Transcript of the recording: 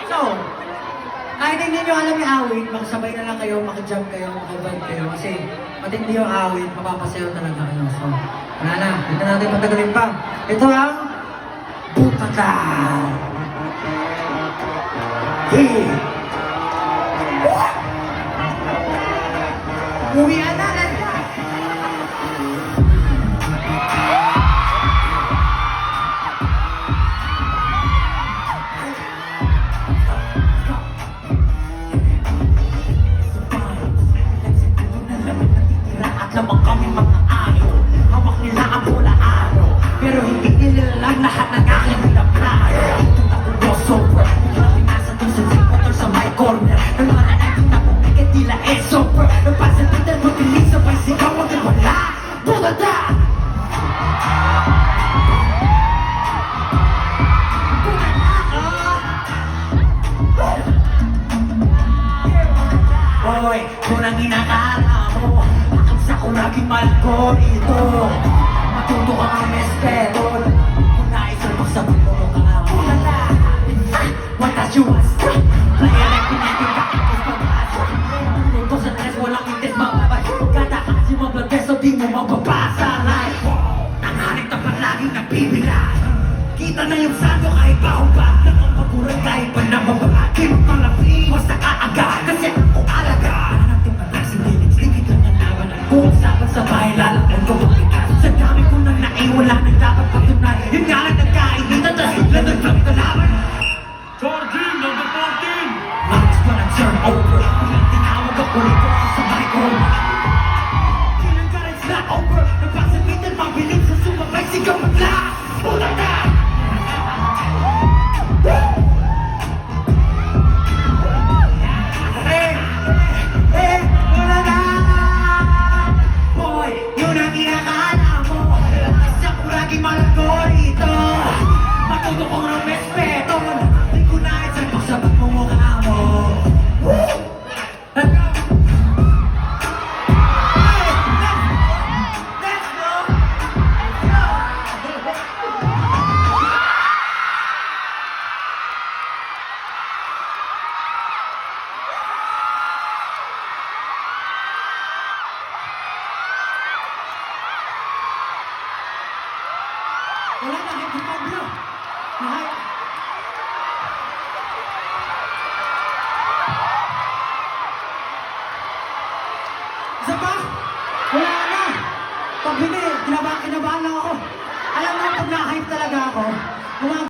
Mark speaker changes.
Speaker 1: So, kahit hindi nyo alam yung awit, magsabay na lang kayo, makijump kayo, makivibe kayo. Kasi matindi yung awit, mapapasayaw talaga kayo. So, wala na, hindi na natin patagalin pa. Ito ang Butata! Hey! Uwian na, ganda!
Speaker 2: At lamang kami mga ayaw. Hawak nila ang bola araw. Pero hindi nila lang lahat ng aking nila-plano. Tutakbo ko sober. Pinasa doon sa zipotol sa my corner. Nang mga naging napumikit nila sober. Nagpasabitan mo bilis sabay sigaw ang wala. Butata! Hoy, kung ang inakala mo sa kuraging mahal ko ito. Matuto ka ng respeto. Kung naisal mo sa mundo ka ulala. What does you want? Kaya pinating ka ako pag-asa. Minuto sa tres, walang intes mababay. Kada kasi mo blood test, so di mo mababasa. Like, nanganip na palaging nagbibigay. Kita na yung santo kahit baho ba. Nakapagurang kahit pa na mababa. Di mo palapi, basta kaagad. Kasi ako alaga. Hanapin pa na si Dilix, digit lang ang laban. Kung sabat sa bahay, lalakyan ko mabigat. Sa dami ko nang naiwala na dapat patunay. Yun nga lang nagkainitan, tas higla naglang kalaban.
Speaker 3: Jordan, number 14!
Speaker 2: Max pa na turn over. Ilang tinawag ako rito sa micro. Kailan ka rin sila over. Nagpasabitan, mabiling sa sumabay, sigaw magla. Puta na! Wala na! Boy, yun ang inakala mo. Isa ko laging malago rito. Matuto kong ng respeto. Di ko na isang pagsabat mo mukha mo. Let's go!
Speaker 1: Wala na, hindi pa bro.